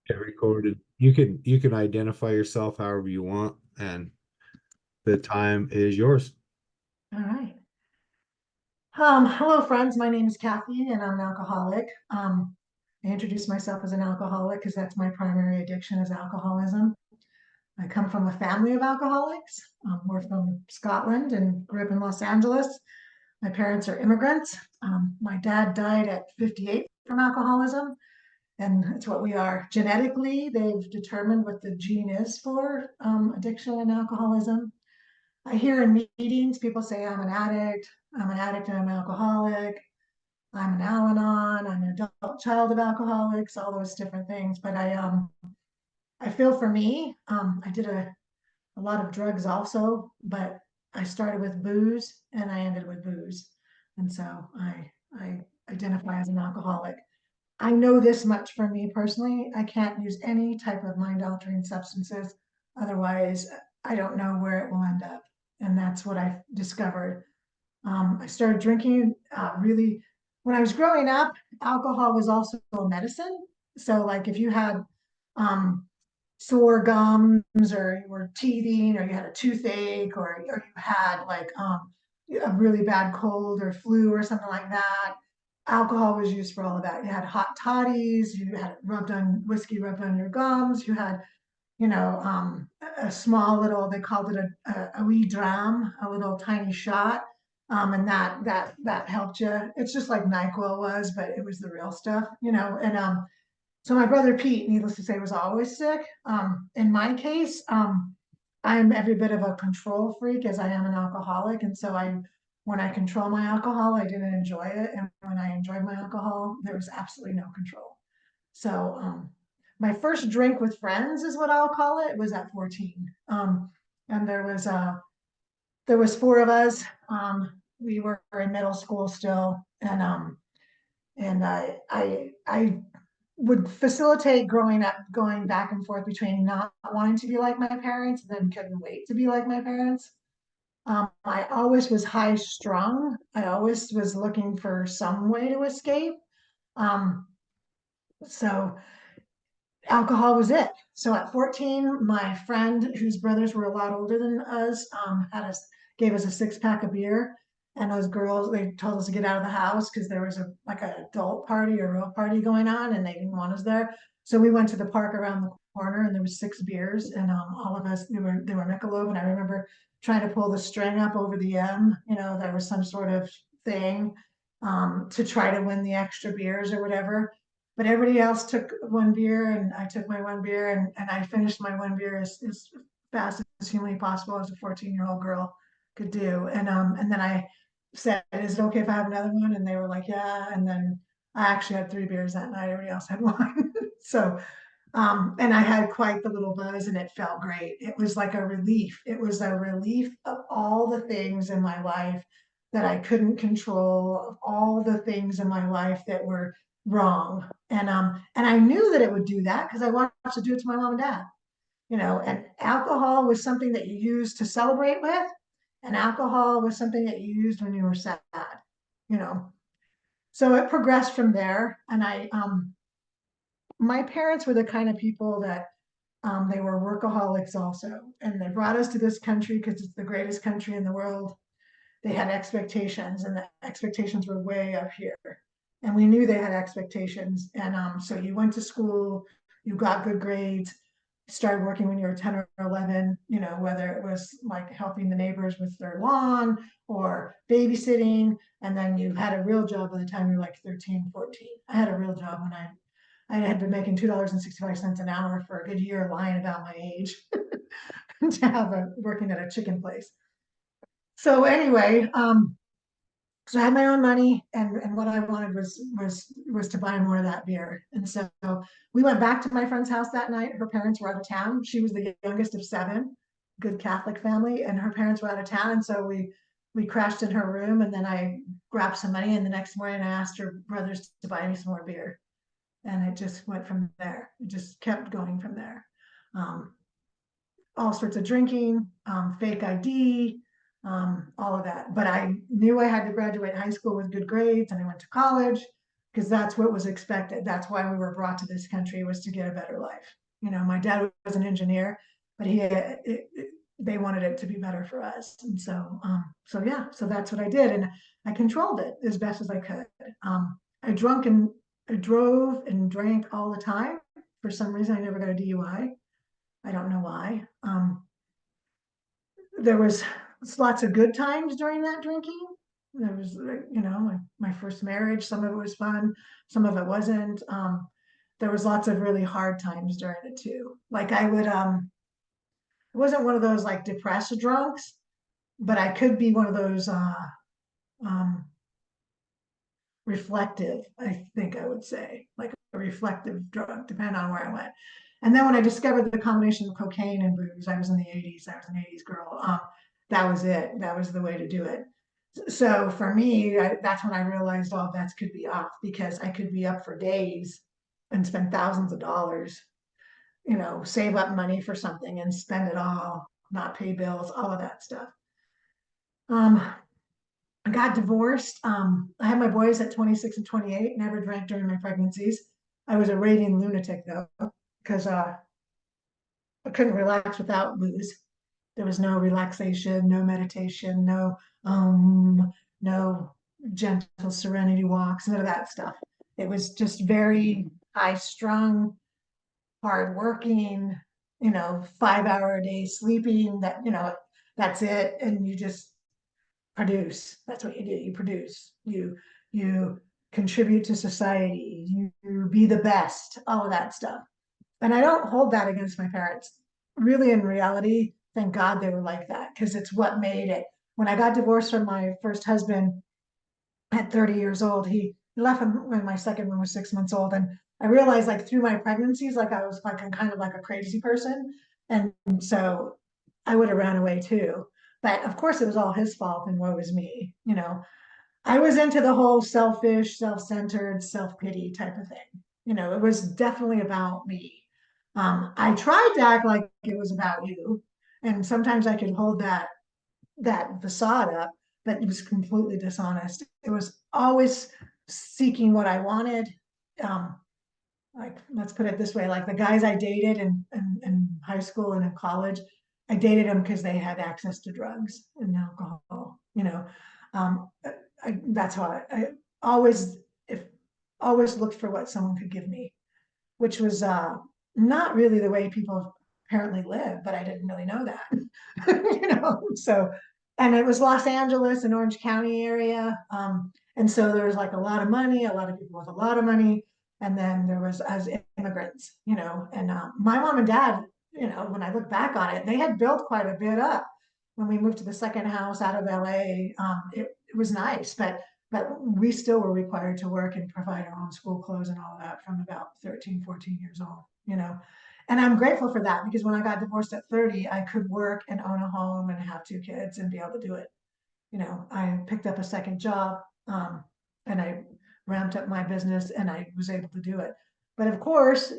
Get recorded. You can identify yourself however you want, and the time is yours. All right. Hello, friends. My name is Kathy, and I'm an alcoholic. I introduce myself as an alcoholic because that's my primary addiction is alcoholism. I come from a family of alcoholics. We're from Scotland and grew up in Los Angeles. My parents are immigrants. My dad died at 58 from alcoholism, and it's what we are. Genetically, they've determined what the gene is for addiction and alcoholism. I hear in meetings people say I'm an addict and I'm an alcoholic, I'm an Al-Anon, I'm an adult child of alcoholics, all those different things. But I feel for me, I did a lot of drugs also, but I started with booze and I ended with booze. And so I identify as an alcoholic. I know this much for me personally. I can't use any type of mind altering substances. Otherwise, I don't know where it will end up. And that's what I discovered. I started drinking really when I was growing up. Alcohol was also a medicine. So, like if you had um, sore gums, or you were teething, or you had a toothache, or you had like a really bad cold or flu or something like that, alcohol was used for all of that. You had hot toddies, you had whiskey rubbed on your gums, you had a small little, they called it a wee dram, a little tiny shot. And that helped you. It's just like NyQuil was, but it was the real stuff. And so my brother Pete, needless to say, was always sick. In my case, I'm every bit of a control freak as I am an alcoholic. And so when I control my alcohol, I didn't enjoy it. And when I enjoyed my alcohol, there was absolutely no control. So my first drink with friends is what I'll call it, was at 14. And there was four of us. We were in middle school still, and I would facilitate growing up, going back and forth between not wanting to be like my parents and then couldn't wait to be like my parents. I always was high strung. I always was looking for some way to escape. Um, so alcohol was it. So at 14, my friend, whose brothers were a lot older than us, gave us a 6 pack of beer. And those girls, they told us to get out of the house because there was like an adult party or real party going on, and they didn't want us there. So we went to the park around the corner, and there was 6 beers, and all of us, they were Michelob, and I remember trying to pull the string up over the M. There was some sort of thing to try to win the extra beers or whatever. But everybody else took one beer, and I took my one beer, and I finished my one beer as fast as humanly possible as a 14-year-old girl could do. And then I said, "Is it okay if I have another one?" And they were like, "Yeah." And then I actually had 3 beers that night. Everybody else had one. So and I had quite the little buzz, and it felt great. It was like a relief. It was a relief of all the things in my life that I couldn't control, of all the things in my life that were wrong. And I knew that it would do that because I watched it do it to my mom and dad. And alcohol was something that you used to celebrate with, and alcohol was something that you used when you were sad, you know. So it progressed from there, and my parents were the kind of people that they were workaholics also, and they brought us to this country because it's the greatest country in the world. They had expectations, and the expectations were way up here. And we knew they had expectations. And so you went to school, you got good grades, started working when you were 10 or 11, whether it was like helping the neighbors with their lawn or babysitting. And then you had a real job by the time you were like 13, 14. I had a real job when I had been making $2.65 an hour for a good year, lying about my age to have working at a chicken place. So anyway, so I had my own money, and what I wanted was to buy more of that beer. And so we went back to my friend's house that night. Her parents were out of town. She was the youngest of seven, good Catholic family, and her parents were out of town. And so we crashed in her room, and then I grabbed some money, and the next morning I asked her brothers to buy me some more beer. And it just went from there. It just kept going from there. Um, all sorts of drinking, fake ID, all of that. But I knew I had to graduate high school with good grades, and I went to college, because that's what was expected. That's why we were brought to this country, was to get a better life. My dad was an engineer, but they wanted it to be better for us. And so yeah, so that's what I did. And I controlled it as best as I could. I drunk and I drove and drank all the time. For some reason, I never got a DUI. I don't know why. There was lots of good times during that drinking. There was, my first marriage. Some of it was fun, some of it wasn't. There was lots of really hard times during it too. Like it wasn't one of those like depressed drunks, but I could be one of those um, reflective, I think I would say, like a reflective drug, depending on where I went. And then when I discovered the combination of cocaine and booze, I was in the 80s, I was an 80s girl. That was it. That was the way to do it. So for me, that's when I realized all bets could be off, because I could be up for days and spend thousands of dollars, save up money for something and spend it all, not pay bills, all of that stuff. Um, I got divorced. I had my boys at 26 and 28, never drank during my pregnancies. I was a raving lunatic though, because I couldn't relax without booze. There was no relaxation, no meditation, um, no gentle serenity walks, none of that stuff. It was just very high strung, hard working, 5 hour a day sleeping, that's it. And you just produce. That's what you do. You produce. You contribute to society. You be the best. All of that stuff. And I don't hold that against my parents. Really, in reality, thank God they were like that, because it's what made it. When I got divorced from my first husband at 30 years old, he left when my second one was 6 months old. And I realized, like, through my pregnancies, like I was like kind of like a crazy person. And so I would have ran away too. But of course, it was all his fault and woe is me. I was into the whole selfish, self-centered, self-pity type of thing. It was definitely about me. I tried to act like it was about you, and sometimes I could hold that facade up, but it was completely dishonest. It was always seeking what I wanted. Um, like, let's put it this way, like the guys I dated in high school and in college, I dated them because they had access to drugs and alcohol. That's how I always, if always looked for what someone could give me, which was not really the way people apparently live, but I didn't really know that. So, and it was Los Angeles and Orange County area. And so there was like a lot of money, a lot of people with a lot of money. And then there was as immigrants, and my mom and dad, when I look back on it, they had built quite a bit up. When we moved to the second house out of LA, it was nice, but we still were required to work and provide our own school clothes and all of that from about 13, 14 years old. And I'm grateful for that, because when I got divorced at 30, I could work and own a home and have two kids and be able to do it. I picked up a second job, and I ramped up my business and I was able to do it. But of course,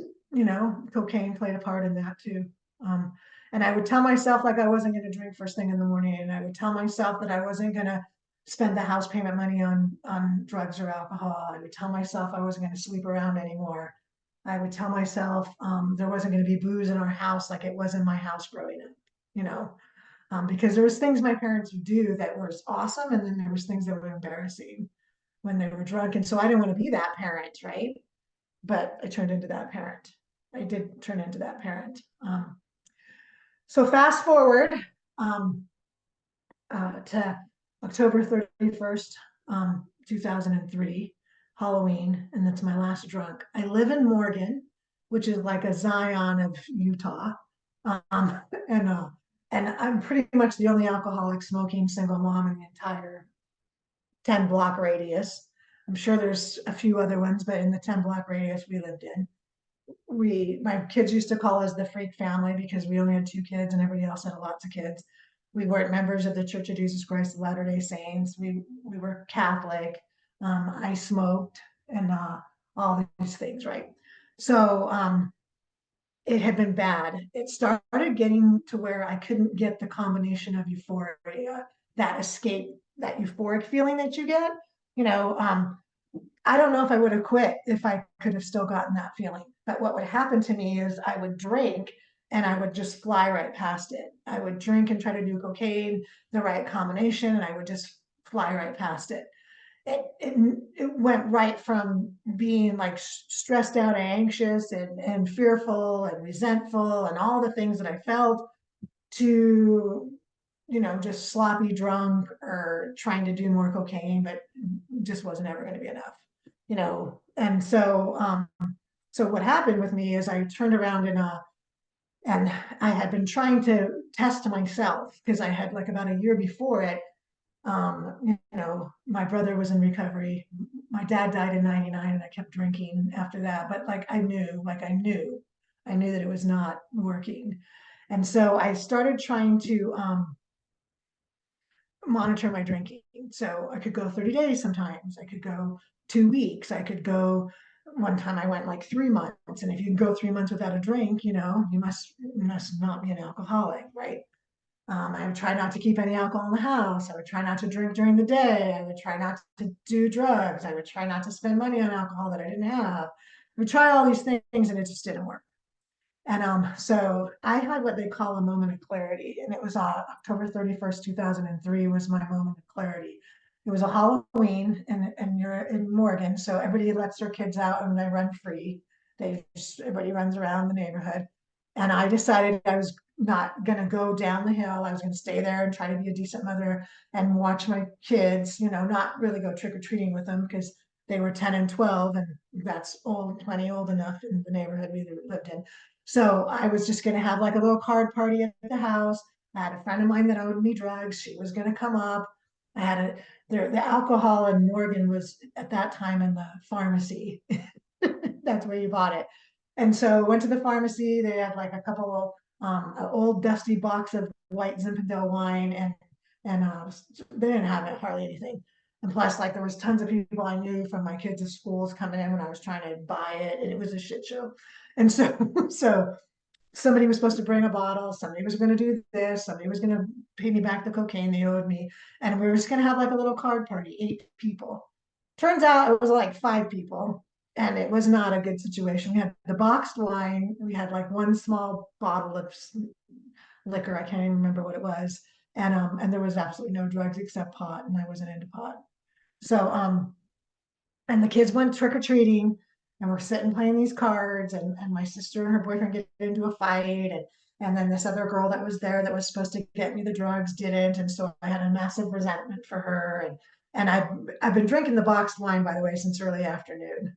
cocaine played a part in that too. Um, and I would tell myself like I wasn't going to drink first thing in the morning, and I would tell myself that I wasn't going to spend the house payment money on drugs or alcohol. I would tell myself I wasn't going to sleep around anymore. I would tell myself there wasn't going to be booze in our house like it was in my house growing up. You know, because there was things my parents would do that was awesome, and then there was things that were embarrassing when they were drunk. And so I didn't want to be that parent, right? But I turned into that parent. I did turn into that parent. So fast forward um, to October 31st, 2003, Halloween, and that's my last drunk. I live in Morgan, which is like a Zion of Utah. Um, and uh, and I'm pretty much the only alcoholic smoking single mom in the entire 10 block radius. I'm sure there's a few other ones, but in the 10 block radius we lived in, my kids used to call us the freak family, because we only had two kids and everybody else had lots of kids. We weren't members of the Church of Jesus Christ of Latter-day Saints. We were Catholic. I smoked and all these things, right? So it had been bad. It started getting to where I couldn't get the combination of euphoria, that escape, that euphoric feeling that you get. You know, um, I don't know if I would have quit if I could have still gotten that feeling. But what would happen to me is I would drink and I would just fly right past it. I would drink and try to do cocaine, the right combination, and I would just fly right past it. It went right from being like stressed out and anxious and fearful and resentful and all the things that I felt to, just sloppy drunk or trying to do more cocaine, but just wasn't ever going to be enough. And so what happened with me is I turned around and I had been trying to test myself because I had like about a year before it. My brother was in recovery. My dad died in 99 and I kept drinking after that. But like I knew that it was not working. And so I started trying to monitor my drinking. So I could go 30 days sometimes. I could go 2 weeks. I could go, one time I went like 3 months. And if you can go 3 months without a drink, you must not be an alcoholic, right? I would try not to keep any alcohol in the house. I would try not to drink during the day. I would try not to do drugs. I would try not to spend money on alcohol that I didn't have. I would try all these things and it just didn't work. And so I had what they call a moment of clarity, and it was October 31st, 2003 was my moment of clarity. It was a Halloween, and you're in Morgan, so everybody lets their kids out and they run free. Everybody runs around the neighborhood, and I decided I was not going to go down the hill. I was going to stay there and try to be a decent mother and watch my kids. Not really go trick or treating with them because they were 10 and 12, and that's plenty old enough in the neighborhood we lived in. So I was just gonna have like a little card party at the house. I had a friend of mine that owed me drugs. She was gonna come up. I had the alcohol in Morgan was at that time in the pharmacy. That's where you bought it. And so went to the pharmacy. They had like a couple of an old dusty box of white Zinfandel wine, and they didn't have it hardly anything. And plus, like there was tons of people I knew from my kids' schools coming in when I was trying to buy it, and it was a shit show. And so, so somebody was supposed to bring a bottle, somebody was going to do this, somebody was going to pay me back the cocaine they owed me, and we were just going to have like a little card party, 8 people. Turns out it was like 5 people, and it was not a good situation. We had the boxed wine, we had like one small bottle of liquor, I can't even remember what it was, and there was absolutely no drugs except pot, and I wasn't into pot. So and the kids went trick or treating, and we're sitting playing these cards, and my sister and her boyfriend get into a fight, and then this other girl that was there that was supposed to get me the drugs didn't, and so I had a massive resentment for her, and I've been drinking the boxed wine, by the way, since early afternoon.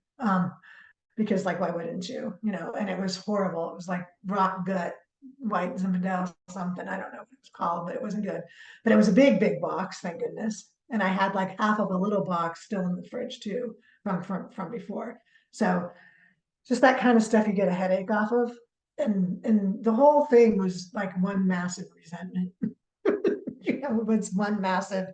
Because like why wouldn't you? And it was horrible. It was like rock gut white Zinfandel something. I don't know what it was called, but it wasn't good. But it was a big box, thank goodness. And I had like half of a little box still in the fridge too from before. So just that kind of stuff you get a headache off of. And the whole thing was like one massive resentment. It was one massive,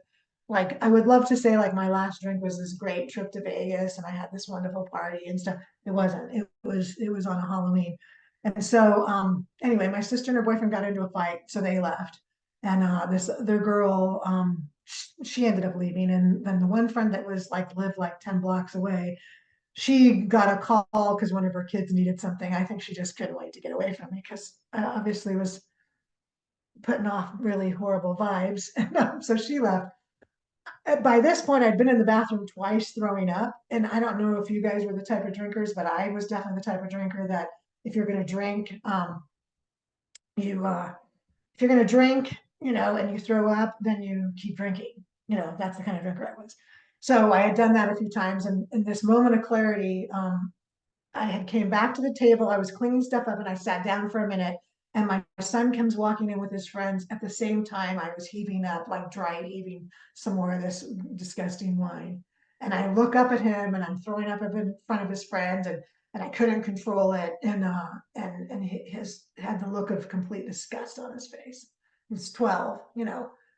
like I would love to say like my last drink was this great trip to Vegas and I had this wonderful party and stuff. It wasn't. It was on a Halloween. And so anyway, my sister and her boyfriend got into a fight, so they left. And this other girl, she ended up leaving. And then the one friend that was like lived like 10 blocks away, she got a call because one of her kids needed something. I think she just couldn't wait to get away from me because I obviously was putting off really horrible vibes. And so she left. By this point, I'd been in the bathroom twice throwing up. And I don't know if you guys were the type of drinkers, but I was definitely the type of drinker that if you're going to drink, you, if you're going to drink, and you throw up, then you keep drinking. That's the kind of drinker I was. So I had done that a few times. And in this moment of clarity, I had came back to the table. I was cleaning stuff up and I sat down for a minute. And my son comes walking in with his friends at the same time I was heaving up, like dry heaving some more of this disgusting wine. And I look up at him and I'm throwing up in front of his friends and I couldn't control it. And his had the look of complete disgust on his face. He was 12,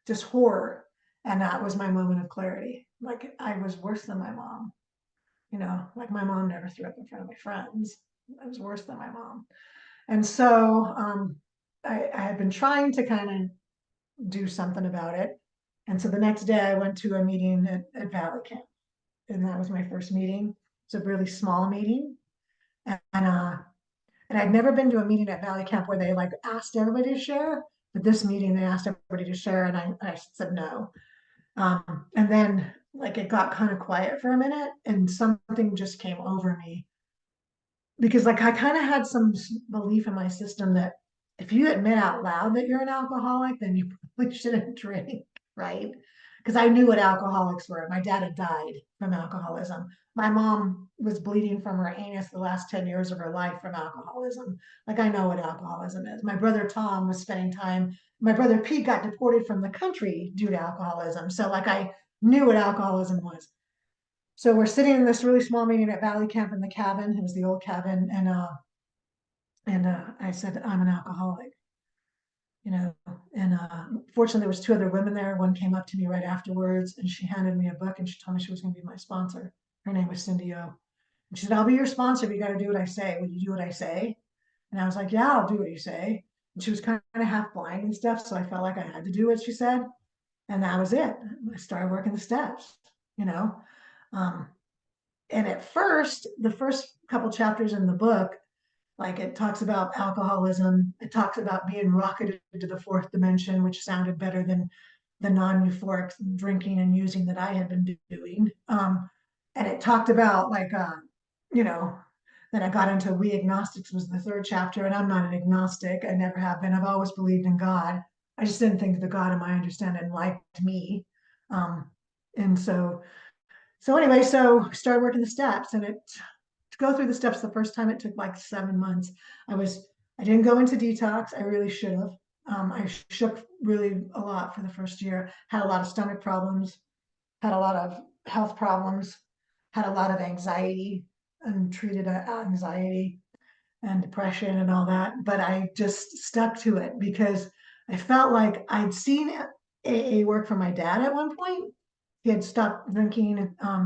just horror. And that was my moment of clarity. Like I was worse than my mom. Like my mom never threw up in front of my friends. I was worse than my mom. And so I had been trying to kind of do something about it. And so the next day I went to a meeting at Valley Camp. and that was my first meeting. It's a really small meeting. And I'd never been to a meeting at Valley Camp where they like asked everybody to share, but this meeting they asked everybody to share, and I said no. And then like it got kind of quiet for a minute, and something just came over me because like I kind of had some belief in my system that if you admit out loud that you're an alcoholic, then you probably shouldn't drink, right? Because I knew what alcoholics were. My dad had died from alcoholism. My mom was bleeding from her anus the last 10 years of her life from alcoholism. Like I know what alcoholism is. My brother Tom was spending time, my brother Pete got deported from the country due to alcoholism. So like I knew what alcoholism was. So we're sitting in this really small meeting at Valley Camp in the cabin. It was the old cabin, and I said I'm an alcoholic, you know. And fortunately, there was two other women there. One came up to me right afterwards, and she handed me a book, and she told me she was going to be my sponsor. Her name was Cindy O. And she said, "I'll be your sponsor, but you got to do what I say. Will you do what I say?" And I was like, "Yeah, I'll do what you say." And she was kind of half blind and stuff, so I felt like I had to do what she said, and that was it. I started working the steps, you know. Um, and at first, the first couple chapters in the book, like it talks about alcoholism, it talks about being rocketed to the fourth dimension, which sounded better than the non-euphoric drinking and using that I had been doing. And it talked about like, you know, then I got into we agnostics was the third chapter, and I'm not an agnostic. I never have been. I've always believed in God. I just didn't think the God of my understanding liked me. Um, and so anyway, so started working the steps, and it to go through the steps the first time it took like 7 months. I didn't go into detox. I really should have. I shook really a lot for the first year. Had a lot of stomach problems. Had a lot of health problems. Had a lot of anxiety and treated anxiety and depression and all that. But I just stuck to it because I felt like I'd seen AA work for my dad at one point. He had stopped drinking.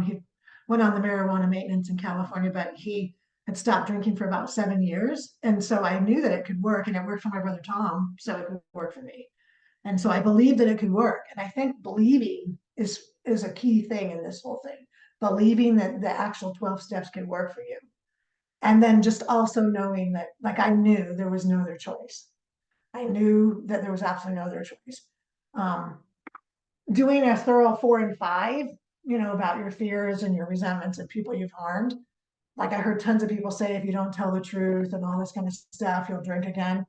He went on the marijuana maintenance in California, but he had stopped drinking for about 7 years. And so I knew that it could work, and it worked for my brother Tom, so it could work for me. And so I believed that it could work. And I think believing is a key thing in this whole thing. Believing that the actual 12 steps could work for you. And then just also knowing that, like, I knew there was no other choice. I knew that there was absolutely no other choice. Um, Doing a thorough 4 and 5, about your fears and your resentments and people you've harmed. Like I heard tons of people say, if you don't tell the truth and all this kind of stuff, you'll drink again.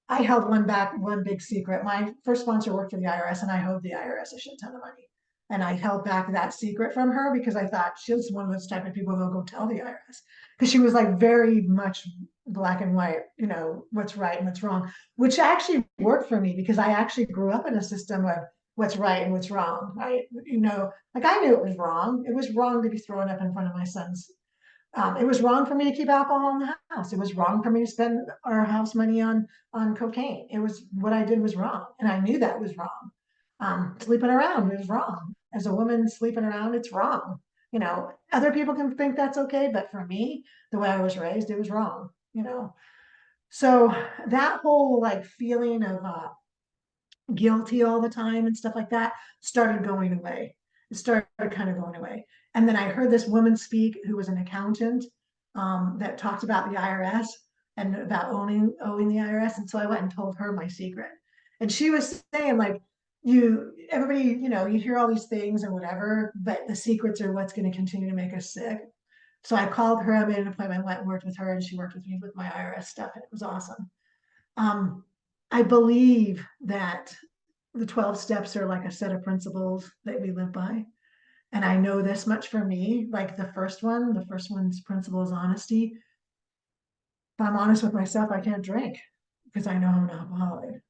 I held one big secret. My first sponsor worked for the IRS, and I owed the IRS a shit ton of money. And I held back that secret from her because I thought she was one of those type of people that'll go tell the IRS. Because she was like very much black and white, what's right and what's wrong, which actually worked for me because I actually grew up in a system of what's right and what's wrong. Like I knew it was wrong. It was wrong to be throwing up in front of my son's. It was wrong for me to keep alcohol in the house. It was wrong for me to spend our house money on cocaine. It was what I did was wrong, and I knew that was wrong. Sleeping around is wrong. As a woman sleeping around, it's wrong. Other people can think that's okay, but for me, the way I was raised, it was wrong. So that whole like feeling of guilty all the time and stuff like that started going away. It started kind of going away. And then I heard this woman speak who was an accountant that talked about the IRS and about owing the IRS. And so I went and told her my secret. And she was saying, like, everybody, you hear all these things and whatever, but the secrets are what's going to continue to make us sick. So I called her, I made an appointment, went and worked with her, and she worked with me with my IRS stuff, and it was awesome. Um, I believe that the 12 steps are like a set of principles that we live by. And I know this much for me, like the first one's principle is honesty. If I'm honest with myself, I can't drink because I know I'm an alcoholic,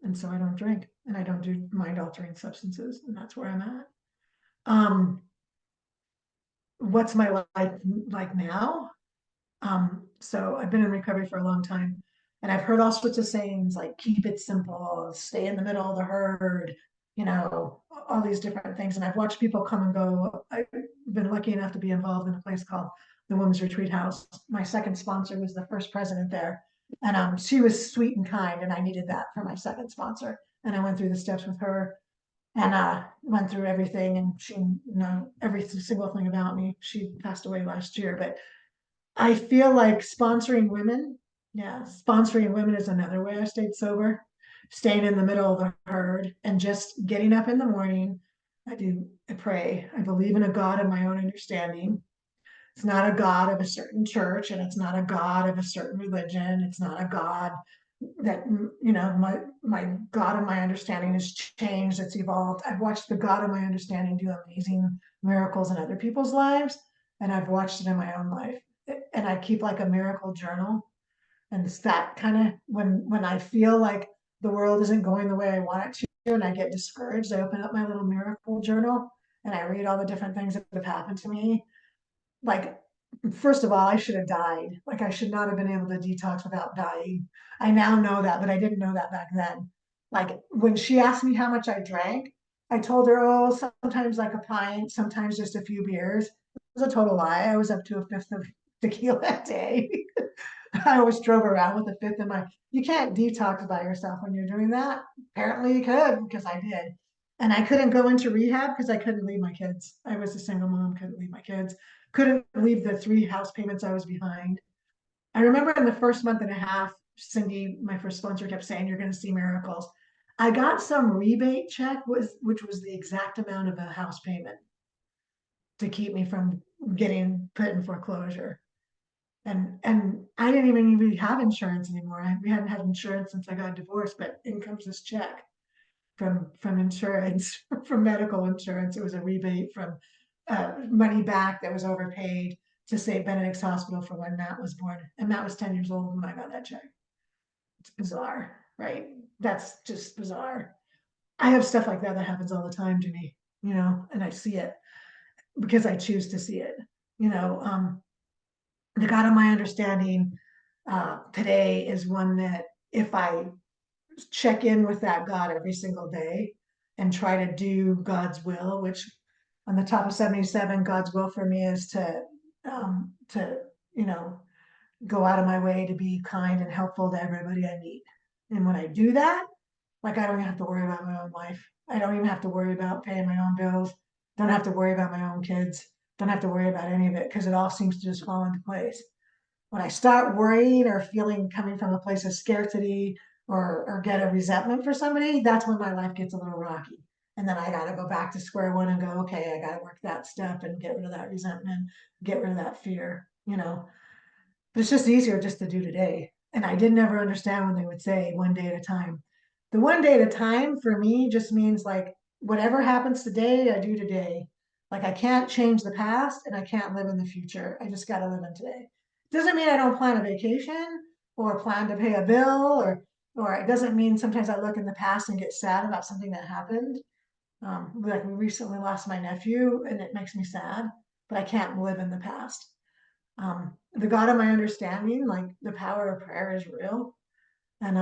and so I don't drink and I don't do mind altering substances. And that's where I'm at. Um, what's my life like now? So I've been in recovery for a long time, and I've heard all sorts of sayings like keep it simple, stay in the middle of the herd, all these different things. And I've watched people come and go. I've been lucky enough to be involved in a place called the Women's Retreat House. My second sponsor was the first president there. And she was sweet and kind, and I needed that for my second sponsor. And I went through the steps with her. and went through everything, and she know every single thing about me. She passed away last year, but I feel like sponsoring women, yeah, sponsoring women is another way I stayed sober. Staying in the middle of the herd and just getting up in the morning. I pray. I believe in a God of my own understanding. It's not a God of a certain church, and it's not a God of a certain religion. It's not a God that, my God of my understanding has changed, it's evolved. I've watched the God of my understanding do amazing miracles in other people's lives, and I've watched it in my own life. And I keep like a miracle journal, and it's that kind of, when I feel like the world isn't going the way I want it to, and I get discouraged, I open up my little miracle journal and I read all the different things that have happened to me. Like, first of all, I should have died. Like, I should not have been able to detox without dying. I now know that, but I didn't know that back then. Like, when she asked me how much I drank, I told her, oh, sometimes like a pint, sometimes just a few beers. It was a total lie. I was up to a fifth of tequila a day. I always drove around with a fifth in my. You can't detox by yourself when you're doing that. Apparently, you could, because I did. And I couldn't go into rehab because I couldn't leave my kids. I was a single mom, couldn't leave my kids, couldn't leave the 3 house payments I was behind. I remember in the first month and a half, Cindy, my first sponsor, kept saying, "You're going to see miracles." I got some rebate check, which was the exact amount of a house payment to keep me from getting put in foreclosure. And I didn't even really have insurance anymore. We hadn't had insurance since I got divorced, but in comes this check from insurance, from medical insurance. It was a rebate from money back that was overpaid to St. Benedict's Hospital for when Matt was born. And Matt was 10 years old when I got that check. It's bizarre, right? That's just bizarre. I have stuff like that that happens all the time to me, and I see it because I choose to see it. You know, the God of my understanding today is one that, if I check in with that God every single day and try to do God's will, which on the top of 77, God's will for me is to you know go out of my way to be kind and helpful to everybody I meet. And when I do that, like, I don't even have to worry about my own life. I don't even have to worry about paying my own bills. Don't have to worry about my own kids. Don't have to worry about any of it because it all seems to just fall into place. When I start worrying or feeling coming from a place of scarcity, or get a resentment for somebody, that's when my life gets a little rocky. And then I got to go back to square one and go, okay, I got to work that step and get rid of that resentment, get rid of that fear. But it's just easier just to do today. And I didn't ever understand when they would say one day at a time. The one day at a time for me just means like, whatever happens today, I do today. Like, I can't change the past and I can't live in the future. I just got to live in today. Doesn't mean I don't plan a vacation or plan to pay a bill, or it doesn't mean sometimes I look in the past and get sad about something that happened. Like, we recently lost my nephew and it makes me sad, but I can't live in the past. The God of my understanding, like, the power of prayer is real. And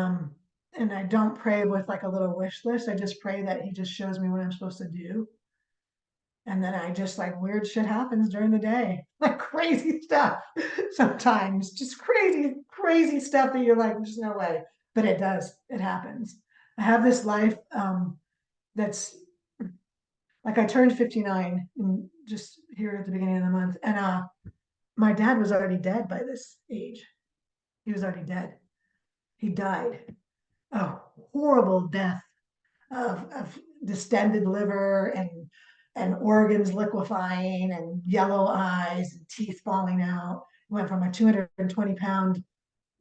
I don't pray with like a little wish list. I just pray that he just shows me what I'm supposed to do. And then I just, like, weird shit happens during the day, like crazy stuff. Sometimes just crazy, crazy stuff that you're like, there's no way. But it does, it happens. I have this life that's like, I turned 59 just here at the beginning of the month. And my dad was already dead by this age. He was already dead. He died a horrible death of distended liver and organs liquefying and yellow eyes and teeth falling out. He went from a 220-pound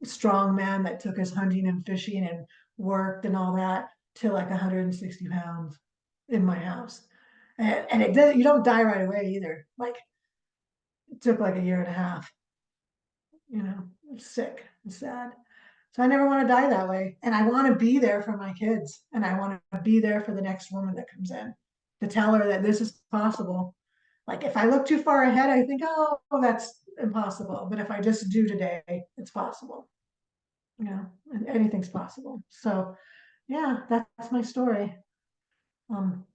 strong man that took us hunting and fishing and worked and all that to like 160 pounds in my house. And it does, you don't die right away either. Like, it took like a year and a half. It's sick and sad. So I never want to die that way. And I want to be there for my kids. And I want to be there for the next woman that comes in, to tell her that this is possible. Like, if I look too far ahead, I think, oh, that's impossible. But if I just do today, it's possible. And anything's possible. So yeah, that's my story. Um,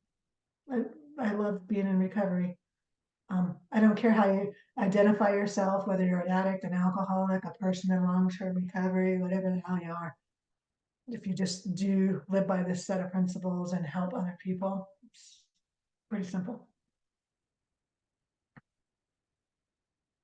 I, I love being in recovery. I don't care how you identify yourself, whether you're an addict, an alcoholic, a person in long-term recovery, whatever the hell you are. If you just do live by this set of principles and help other people, Pretty simple.